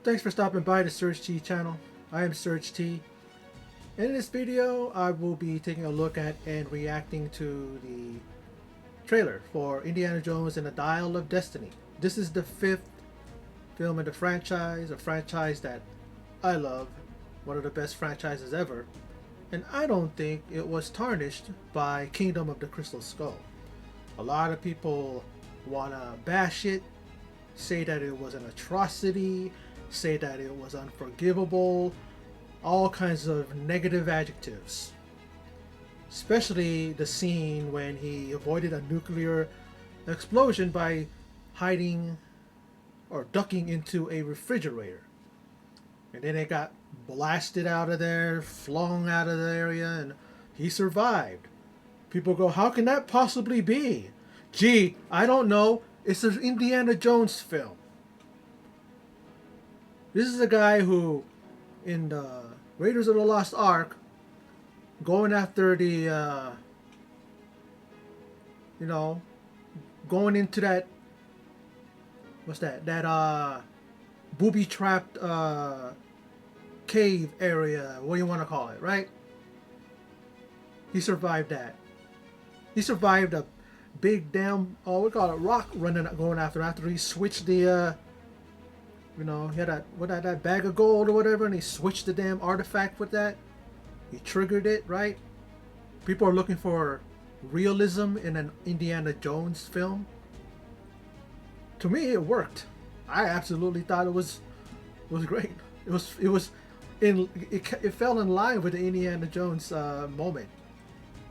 Thanks for stopping by the Search T channel. I am Search T. In this video, I will be taking a look at and reacting to the trailer for Indiana Jones and the Dial of Destiny. This is the 5th film in the franchise, a franchise that I love, one of the best franchises ever, and I don't think it was tarnished by Kingdom of the Crystal Skull. A lot of people wanna bash it, say that it was an atrocity, say that it was unforgivable, all kinds of negative adjectives. Especially the scene when he avoided a nuclear explosion by hiding or ducking into a refrigerator. And then it got blasted out of there, flung out of the area, and he survived. People go, how can that possibly be? Gee, I don't know. It's an Indiana Jones film. This is a guy who, in the Raiders of the Lost Ark, going after the, going into that, what's that? That, booby-trapped, cave area, what do you want to call it, right? He survived that. He survived a big damn, we call it rock going after he switched the, he had that bag of gold or whatever, and he switched the damn artifact with that. He triggered it, right? People are looking for realism in an Indiana Jones film. To me, it worked. I absolutely thought it was great. It fell in line with the Indiana Jones moment,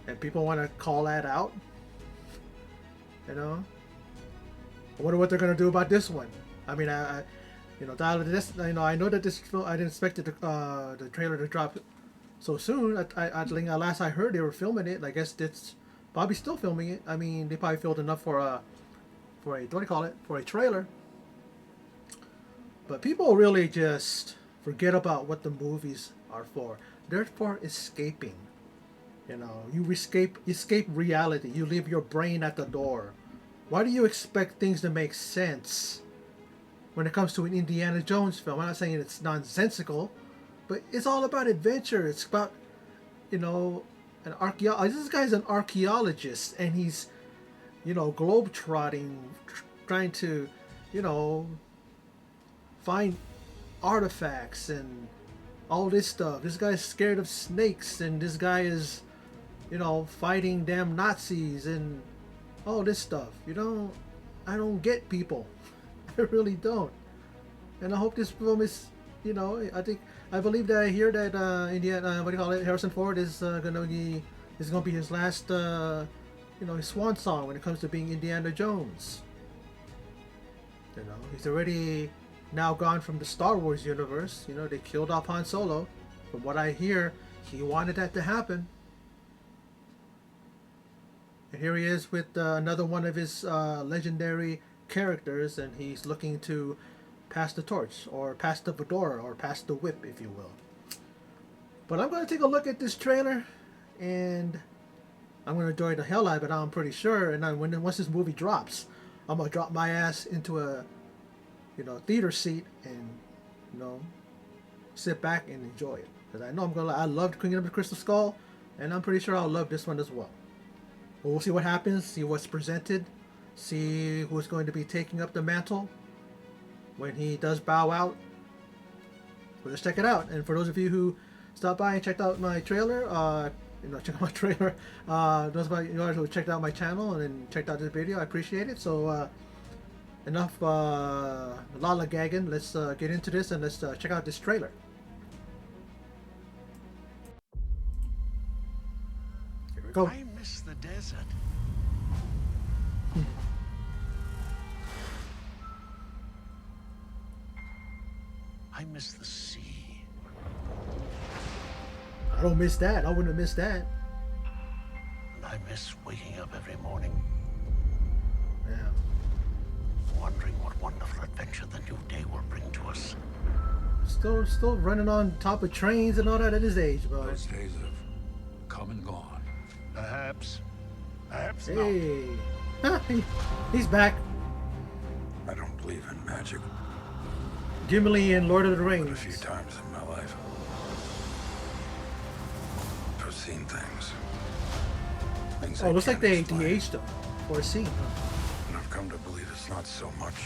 and people want to call that out. I wonder what they're gonna do about this one. I mean, Dial of Destiny. I know that this film. I didn't expect it the trailer to drop so soon. I think last I heard they were filming it. I guess it's probably still filming it. I mean, they probably filmed enough for a what do you call it, for a trailer. But people really just forget about what the movies are for. They're for escaping. You escape reality. You leave your brain at the door. Why do you expect things to make sense when it comes to an Indiana Jones film? I'm not saying it's nonsensical, but it's all about adventure. It's about, an archaeologist. This guy's an archaeologist, and he's, globe-trotting, trying to, find artifacts and all this stuff. This guy's scared of snakes, and this guy is, fighting damn Nazis and all this stuff. I don't get people. I really don't. And I hope this film is, I believe that I hear that Harrison Ford is gonna be his last, his swan song when it comes to being Indiana Jones. He's already now gone from the Star Wars universe. They killed off Han Solo. From what I hear, he wanted that to happen. And here he is with another one of his legendary characters, and he's looking to pass the torch, or pass the fedora, or pass the whip, if you will. But I'm going to take a look at this trailer, and I'm going to enjoy the hell out of it, I'm pretty sure. And once this movie drops, I'm going to drop my ass into a theater seat and sit back and enjoy it, because I know I loved Kingdom of the Crystal Skull, and I'm pretty sure I'll love this one as well. But we'll see what happens, see what's presented, see who's going to be taking up the mantle when he does bow out. Well, let's check it out. And for those of you who stopped by and checked out my trailer, check out my trailer. Those of you who checked out my channel and then checked out this video, I appreciate it. So enough lollygagging. Let's get into this, and let's check out this trailer. Here we go. I miss the desert. I miss the sea. I don't miss that. I wouldn't have missed that. And I miss waking up every morning, Yeah. wondering what wonderful adventure the new day will bring to us. Still running on top of trains and all that at his age, bro. Those days have come and gone. Perhaps Hey. He's back. I don't believe in magic. Gimli in Lord of the But a Rings. few times in my life, I've seen things. Things Oh, I looks like can't they explain. de-aged them for a scene. Huh? And I've come to believe it's not so much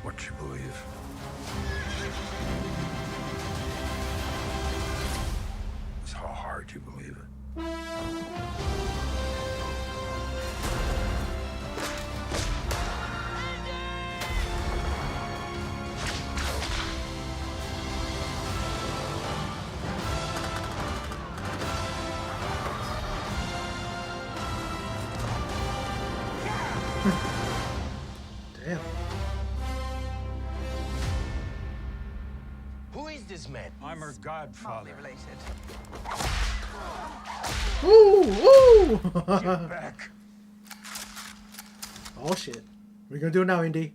what you believe. It's how hard you believe it. Damn. Who is this man? I'm her godfather. Related. Ooh! Get back. Oh shit. We're gonna do it now, Indy.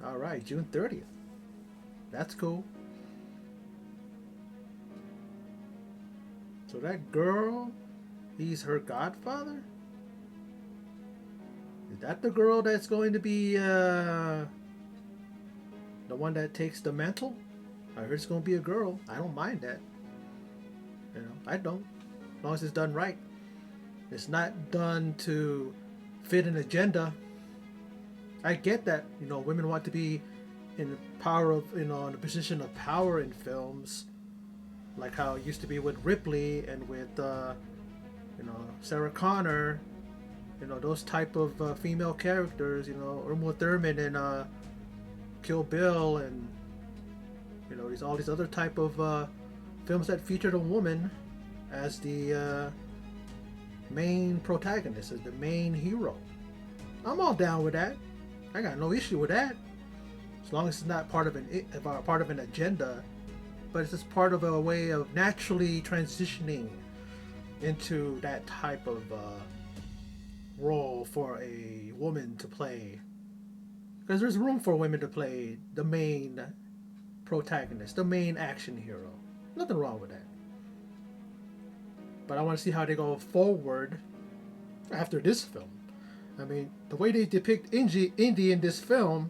Alright, June 30th. That's cool. So that girl, he's her godfather? Is that the girl that's going to be the one that takes the mantle? I heard it's gonna be a girl. I don't mind that. You know, I don't. As long as it's done right. It's not done to fit an agenda. I get that, you know, women want to be in power of, you know, in a position of power in films, like how it used to be with Ripley and with, you know, Sarah Connor, you know, those type of female characters, you know, Uma Thurman in Kill Bill, and you know, all these other type of films that featured a woman as the main protagonist, as the main hero. I'm all down with that. I got no issue with that, as long as it's not part of an agenda, but it's just part of a way of naturally transitioning into that type of role for a woman to play. Because there's room for women to play the main protagonist, the main action hero. Nothing wrong with that. But I want to see how they go forward after this film. I mean, the way they depict Indy in this film,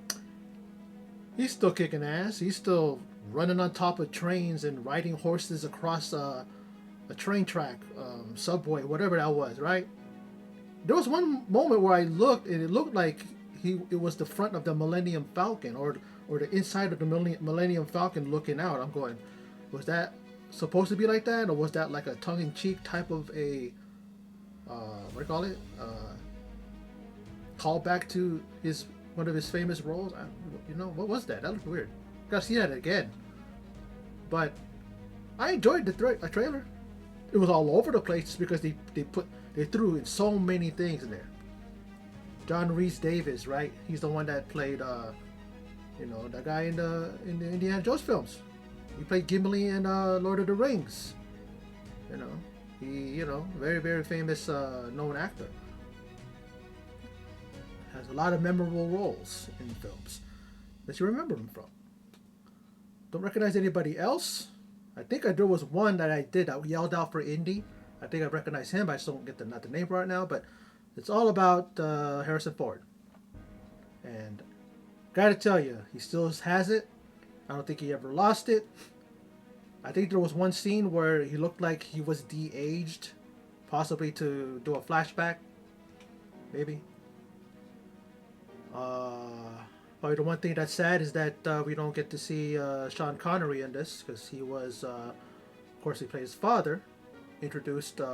he's still kicking ass. He's still running on top of trains and riding horses across a train track, subway, whatever that was, right? There was one moment where I looked, and it looked like it was the front of the Millennium Falcon, or the inside of the Millennium Falcon looking out. I'm going, was that supposed to be like that, or was that like a tongue-in-cheek type of a what do you call it? Call back to one of his famous roles. You know, what was that? That looked weird. Gotta see that again. But I enjoyed the trailer. It was all over the place because they threw in so many things in there. John Rhys-Davies, right? He's the one that played, you know, the guy in the Indiana Jones films. He played Gimli in Lord of the Rings. You know, you know, very, very famous known actor. Has a lot of memorable roles in films that you remember him from. Don't recognize anybody else. I think there was one that I yelled out for Indy. I think I recognize him. I just don't get not the name right now, but it's all about Harrison Ford. And gotta tell you, he still has it. I don't think he ever lost it. I think there was one scene where he looked like he was de-aged, possibly to do a flashback, maybe. Probably the one thing that's sad is that we don't get to see Sean Connery in this, because he was, of course, he plays his father, introduced in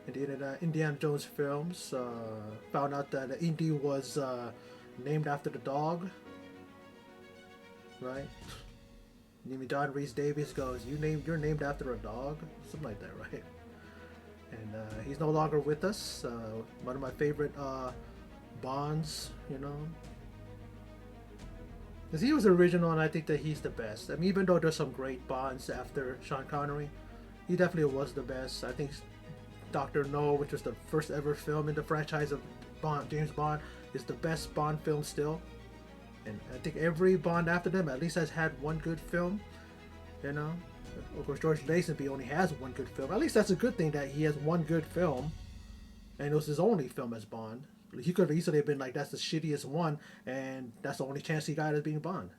the Indiana Jones films. Found out that Indy was named after the dog, right? John Rhys-Davies goes, you're named after a dog, something like that, right? And he's no longer with us. One of my favorite Bonds, you know, because he was original, and I think that he's the best. I mean, even though there's some great Bonds after Sean Connery, he definitely was the best. I think Dr. No, which was the first ever film in the franchise of James Bond, is the best Bond film still. And I think every Bond after them at least has had one good film, you know. Of course, George Lazenby only has one good film. At least that's a good thing, that he has one good film. and it was his only film as Bond. He could have easily been like, that's the shittiest one, and that's the only chance he got as being Bond.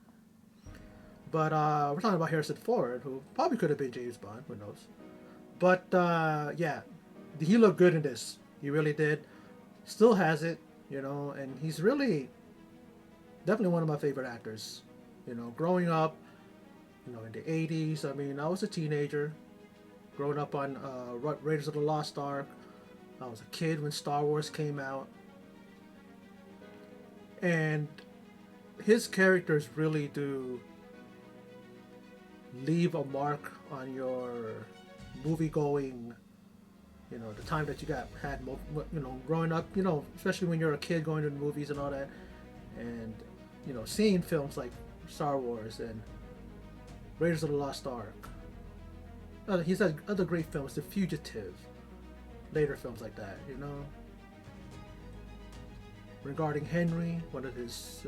But we're talking about Harrison Ford, who probably could have been James Bond, who knows. But yeah, he looked good in this. He really did. Still has it, you know, and he's really definitely one of my favorite actors. You know, growing up, you know, in the 80s, I mean, I was a teenager, growing up on Raiders of the Lost Ark. I was a kid when Star Wars came out. And his characters really do leave a mark on your movie going, you know, the time that you had, you know, growing up, you know, especially when you're a kid going to the movies and all that, and, you know, seeing films like Star Wars and Raiders of the Lost Ark. He's had other great films, The Fugitive, later films like that, you know. Regarding Henry, one of his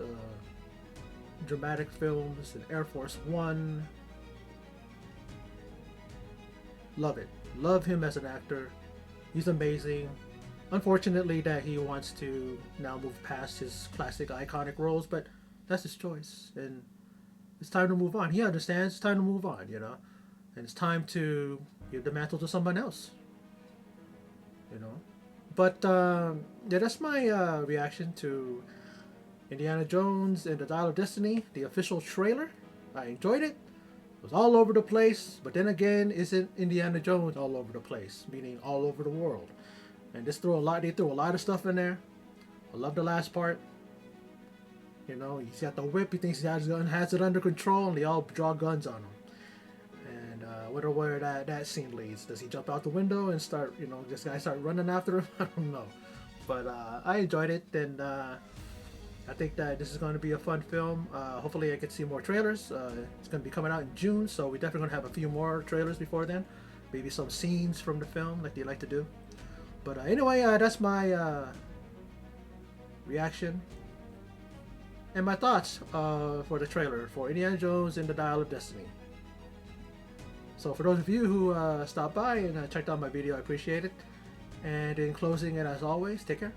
dramatic films, in Air Force One. Love it. Love him as an actor. He's amazing. Unfortunately that he wants to now move past his classic iconic roles, but that's his choice. And it's time to move on. He understands it's time to move on, you know. And it's time to give the mantle to someone else. You know. But yeah, that's my reaction to Indiana Jones and the Dial of Destiny, the official trailer. I enjoyed it. It was all over the place, but then again, isn't Indiana Jones all over the place? Meaning all over the world. And they threw a lot of stuff in there. I love the last part. You know, he's got the whip, he thinks he has it under control, and they all draw guns on him. And I wonder where that scene leads. Does he jump out the window and start, you know, this guy start running after him? I don't know. But I enjoyed it, and I think that this is going to be a fun film. Hopefully I get to see more trailers. It's going to be coming out in June, so we're definitely going to have a few more trailers before then. Maybe some scenes from the film like they like to do. But anyway, that's my reaction and my thoughts for the trailer for Indiana Jones and the Dial of Destiny. So for those of you who stopped by and checked out my video, I appreciate it. And in closing, and as always, take care.